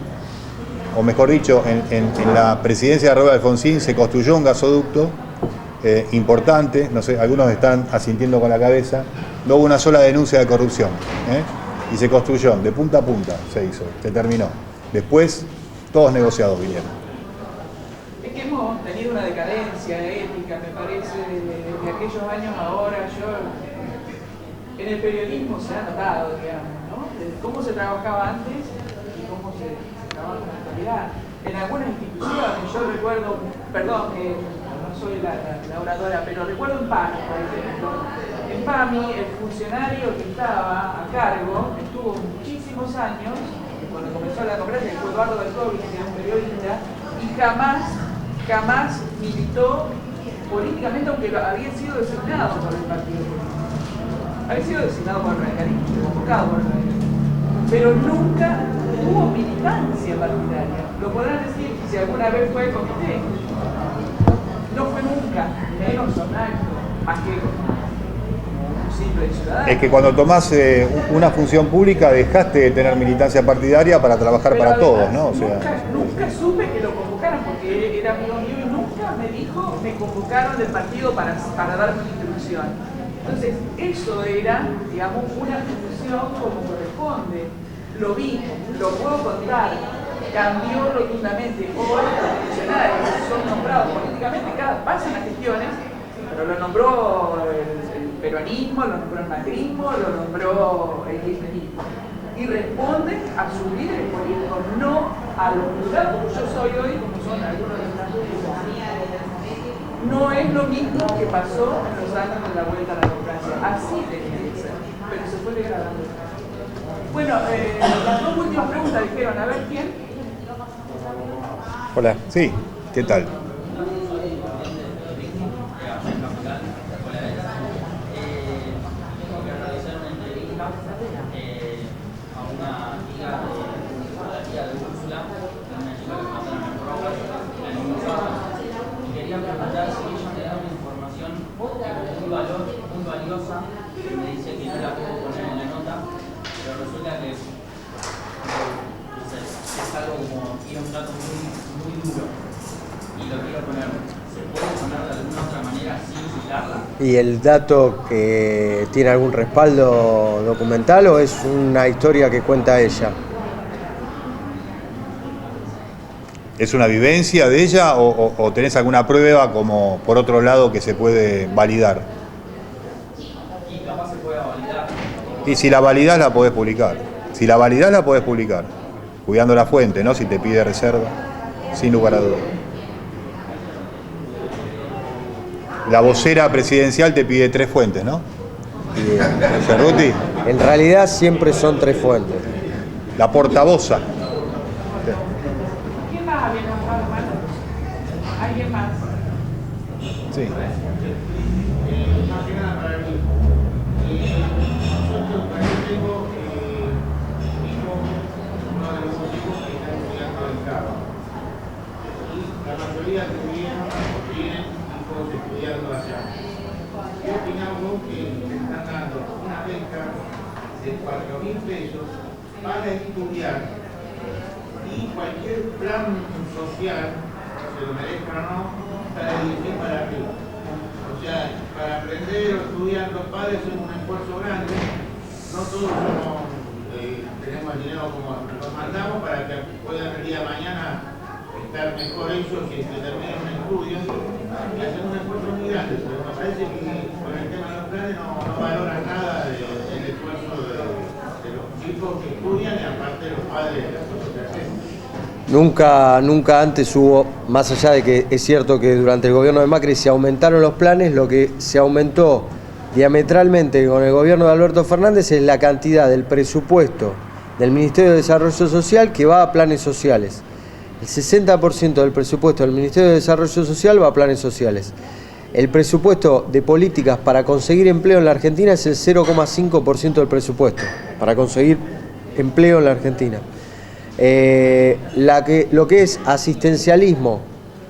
o mejor dicho, en la presidencia de Raúl Alfonsín se construyó un gasoducto importante, no sé, algunos están asintiendo con la cabeza, no hubo una sola denuncia de corrupción, y se construyó de punta a punta, se hizo, se terminó. Después, todos negociados vinieron. Es que hemos tenido una decadencia ética, me parece, de aquellos años ahora. En el periodismo se ha notado, digamos, ¿no? De cómo se trabajaba antes y cómo se trabaja en la actualidad. En algunas instituciones, yo recuerdo, perdón, que no soy la oradora, pero recuerdo en PAMI, por ejemplo. En PAMI, el funcionario que estaba a cargo estuvo muchísimos años, cuando comenzó la democracia, que fue Eduardo Bertovich, que era un periodista, y jamás militó políticamente, aunque había sido designado por el partido político. Había sido designado por el radicalismo, convocado por el radicalismo, pero nunca tuvo militancia partidaria. Lo podrán decir si alguna vez fue comité. No fue nunca, menos un acto, más que un simple ciudadano. Es que cuando tomás una función pública dejaste de tener militancia partidaria para trabajar Pero para todos, además, ¿no? O sea, nunca supe que lo convocaran, porque era amigo mío y nunca me dijo, me convocaron del partido para darme una instrucción. Entonces, eso era, digamos, una función como corresponde. Lo vi, lo puedo contar, cambió rotundamente. Hoy los funcionarios son nombrados políticamente, pasan las gestiones, pero lo nombró el peronismo, lo nombró el macrismo, lo nombró el kirchnerismo. Y responden a sus líderes políticos, no a los juzgados como yo soy hoy, como son algunos de los candidatos. No es lo mismo que pasó en los años de la vuelta a la democracia. Así tenía que ser, pero se fue degradando. Bueno, las dos últimas preguntas dijeron, a ver quién. hola. Sí, ¿qué tal? Muy valiosa, que me dice que no la puedo poner en la nota, pero resulta que es algo como que es un dato muy duro y lo quiero poner. ¿Se puede poner de alguna otra manera sin citarla? ¿Y el dato que tiene algún respaldo documental o es una historia que cuenta ella? ¿Es una vivencia de ella o tenés alguna prueba como por otro lado que se puede validar? Y capaz se puede validar. Y si la validás la podés publicar. Si la validás la podés publicar. Cuidando la fuente, ¿no? Si te pide reserva. sin lugar a dudas. La vocera presidencial te pide 3 fuentes, ¿no? Cerruti. En realidad siempre son 3 fuentes. La portavoza. ¿Quién más había nombrado, hermano? ¿Alguien más? Sí. Más que nada para mí. Nosotros, yo tengo uno de los hijos que está estudiando en Cabo. Y la mayoría que vienen hijos estudiando allá. ¿Qué opinamos que le están dando una beca de 4.000 pesos para estudiar y cualquier plan social, se lo merezca o no, para dirigir para arriba? O sea, para aprender o estudiar los padres es un esfuerzo grande, no todos tenemos el dinero como nos mandamos para que puedan el día de mañana estar mejor ellos y que terminen un estudio, y hacen un esfuerzo muy grande, pero me parece que con el tema de los planes no valoran nada del esfuerzo de los chicos que estudian y aparte de los padres de las cosas que hacemos. Nunca antes hubo, más allá de que es cierto que durante el gobierno de Macri se aumentaron los planes, lo que se aumentó diametralmente con el gobierno de Alberto Fernández es la cantidad del presupuesto del Ministerio de Desarrollo Social que va a planes sociales. El 60% del presupuesto del Ministerio de Desarrollo Social va a planes sociales. El presupuesto de políticas para conseguir empleo en la Argentina es el 0,5% del presupuesto, para conseguir empleo en la Argentina. Lo que es asistencialismo,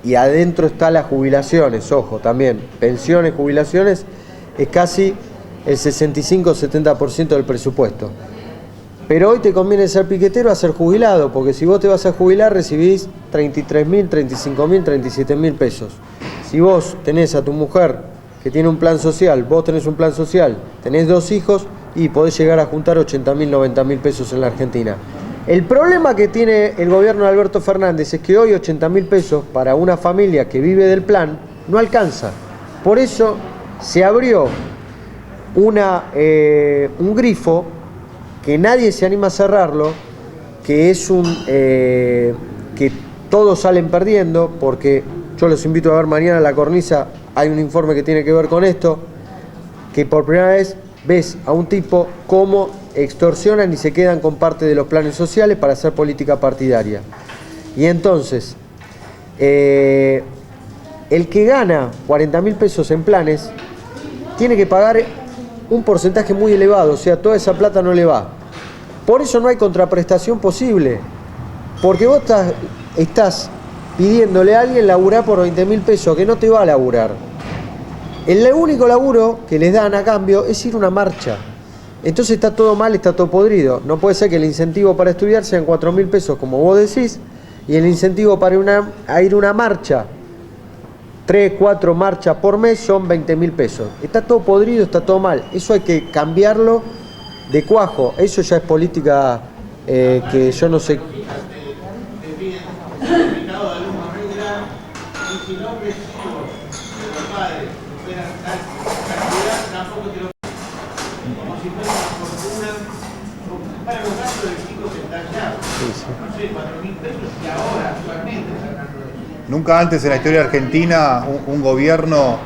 y adentro está las jubilaciones, ojo, también, pensiones, jubilaciones, es casi el 65-70% del presupuesto. Pero hoy te conviene ser piquetero a ser jubilado, porque si vos te vas a jubilar recibís 33.000, 35.000, 37.000 pesos. Si vos tenés a tu mujer que tiene un plan social, vos tenés un plan social, tenés 2 hijos y podés llegar a juntar 80.000, 90.000 pesos en la Argentina. El problema que tiene el gobierno de Alberto Fernández es que hoy 80.000 pesos para una familia que vive del plan no alcanza. Por eso se abrió un grifo que nadie se anima a cerrarlo, que es que todos salen perdiendo, porque yo los invito a ver mañana en La Cornisa, hay un informe que tiene que ver con esto, que por primera vez ves a un tipo cómo extorsionan y se quedan con parte de los planes sociales para hacer política partidaria. Y entonces, el que gana 40.000 pesos en planes, tiene que pagar un porcentaje muy elevado, o sea, toda esa plata no le va. Por eso no hay contraprestación posible, porque vos estás pidiéndole a alguien laburar por 20.000 pesos, que no te va a laburar. El único laburo que les dan a cambio es ir a una marcha. Entonces está todo mal, está todo podrido. No puede ser que el incentivo para estudiar sean 4.000 pesos, como vos decís, y el incentivo para ir a una marcha, 3, 4 marchas por mes, son 20.000 pesos. Está todo podrido, está todo mal. Eso hay que cambiarlo de cuajo. Eso ya es política que yo no sé. Nunca antes en la historia argentina un gobierno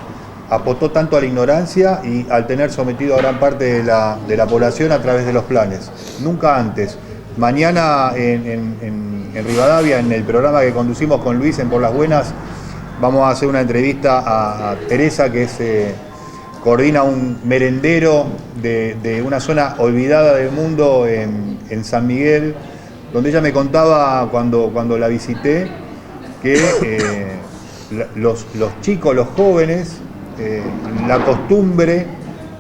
apostó tanto a la ignorancia y al tener sometido a gran parte de la población a través de los planes. Nunca antes. Mañana en Rivadavia, en el programa que conducimos con Luis en Por las Buenas, vamos a hacer una entrevista a Teresa, que coordina un merendero de una zona olvidada del mundo en San Miguel, donde ella me contaba cuando la visité que los chicos, los jóvenes, la costumbre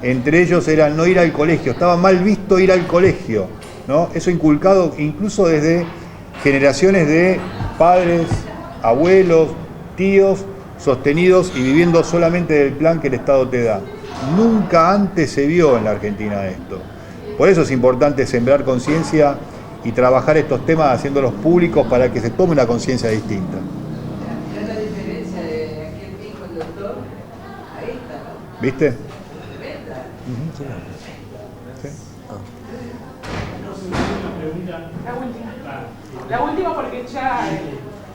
entre ellos era no ir al colegio, estaba mal visto ir al colegio, ¿no? Eso inculcado incluso desde generaciones de padres, abuelos, tíos, sostenidos y viviendo solamente del plan que el Estado te da. Nunca antes se vio en la Argentina esto. Por eso es importante sembrar conciencia y trabajar estos temas haciéndolos públicos para que se tome una conciencia distinta. Es la diferencia de aquel mismo doctor a esta, ¿no? ¿Viste? Tremenda. Sí. La última porque ya...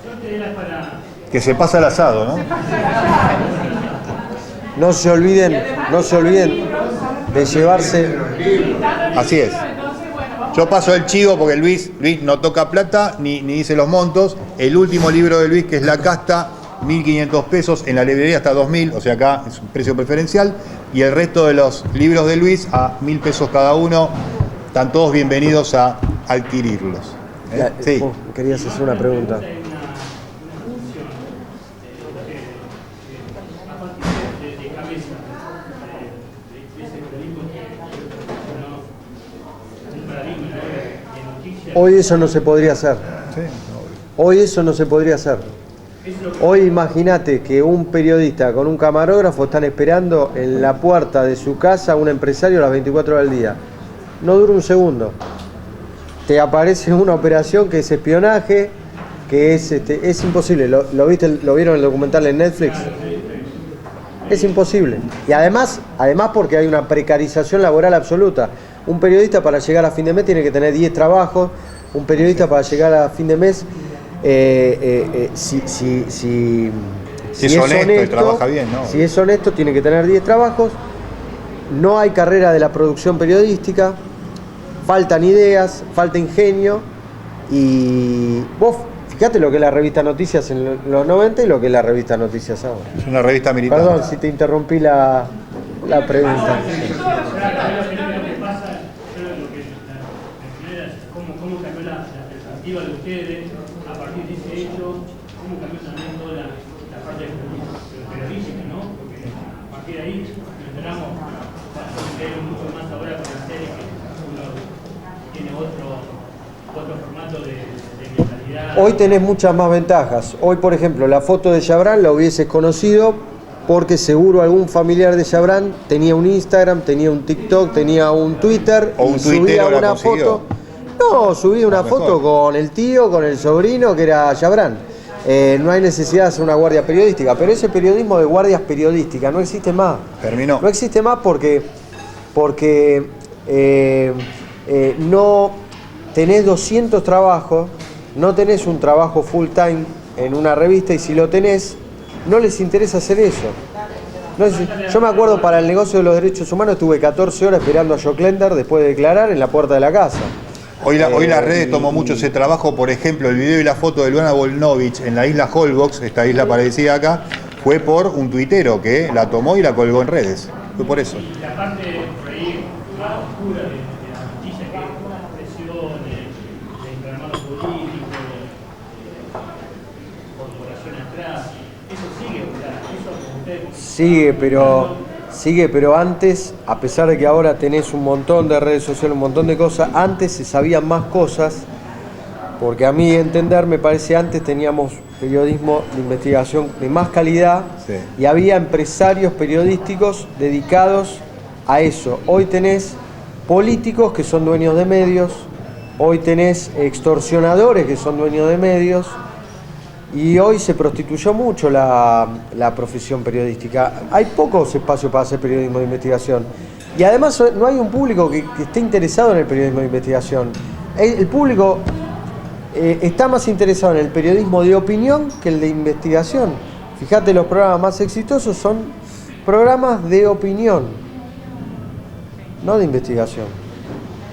Yo corte era para... Que se pasa el asado, ¿no? No se olviden de llevarse. Así es. Yo paso el chivo porque Luis no toca plata ni dice los montos. El último libro de Luis, que es La Casta, 1.500 pesos, en la librería hasta 2.000, o sea, acá es un precio preferencial. Y el resto de los libros de Luis a 1.000 pesos cada uno. Están todos bienvenidos a adquirirlos. Sí. Querías hacer una pregunta. Hoy eso no se podría hacer. Hoy eso no se podría hacer. Hoy imagínate que un periodista con un camarógrafo están esperando en la puerta de su casa a un empresario a las 24 horas del día. No dura un segundo. Te aparece una operación que es espionaje, que es imposible. ¿Lo vieron en el documental en Netflix? Es imposible. Y además porque hay una precarización laboral absoluta. Un periodista para llegar a fin de mes tiene que tener 10 trabajos. Un periodista para llegar a fin de mes, si es honesto y trabaja bien, ¿no? Si es honesto, tiene que tener 10 trabajos. No hay carrera de la producción periodística. Faltan ideas, falta ingenio. Y vos, fíjate lo que es la revista Noticias en los 90 y lo que es la revista Noticias ahora. Es una revista militar. Perdón si te interrumpí la pregunta. ¿Cómo cambió la perspectiva de ustedes a partir de ese hecho? ¿Cómo cambió también toda la parte periodística, ¿no? Porque a partir de ahí mencionamos mucho más ahora con la serie que uno tiene otro formato de mentalidad. Hoy tenés muchas más ventajas. Hoy, por ejemplo, la foto de Chabrán la hubieses conocido porque seguro algún familiar de Chabrán tenía un Instagram, tenía un TikTok, tenía un Twitter o un y subía una foto. No, subí una foto con el tío, con el sobrino, que era Chabrán. No hay necesidad de hacer una guardia periodística, pero ese periodismo de guardias periodísticas no existe más. Terminó. No existe más porque no tenés 200 trabajos, no tenés un trabajo full time en una revista y si lo tenés, no les interesa hacer eso. Yo me acuerdo para el negocio de los derechos humanos estuve 14 horas esperando a Joe Klender después de declarar en la puerta de la casa. Hoy las redes tomó mucho ese trabajo, por ejemplo, el video y la foto de Luana Volnovich en la isla Holbox, esta isla parecida acá, fue por un tuitero que la tomó y la colgó en redes. Fue por eso. Y la parte por ahí más oscura de la noticia que presión, de entramado político, corporación atrás, eso sigue, Sigue, pero antes, a pesar de que ahora tenés un montón de redes sociales, un montón de cosas, antes se sabían más cosas, porque a mí entender, me parece, antes teníamos periodismo de investigación de más calidad, sí, y había empresarios periodísticos dedicados a eso. Hoy tenés políticos que son dueños de medios, hoy tenés extorsionadores que son dueños de medios, y hoy se prostituyó mucho la profesión periodística. Hay pocos espacios para hacer periodismo de investigación. Y además no hay un público que esté interesado en el periodismo de investigación. El público está más interesado en el periodismo de opinión que el de investigación. Fíjate, los programas más exitosos son programas de opinión, no de investigación.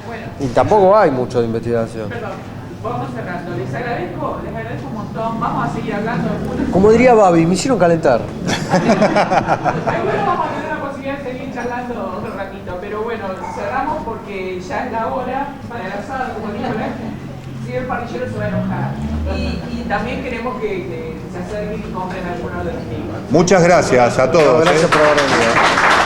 Bueno, y tampoco hay mucho de investigación. Perdón. Vamos cerrando. Les agradezco un montón. Vamos a seguir hablando de... Como diría Babi, me hicieron calentar. Seguro vamos a tener la posibilidad de seguir charlando otro ratito. Pero bueno, cerramos porque ya es la hora para el asado, como dijo si el parrillero se va a enojar. Y también queremos que se acerquen y compren algunos de los libros. Muchas gracias a todos. Gracias por haber venido.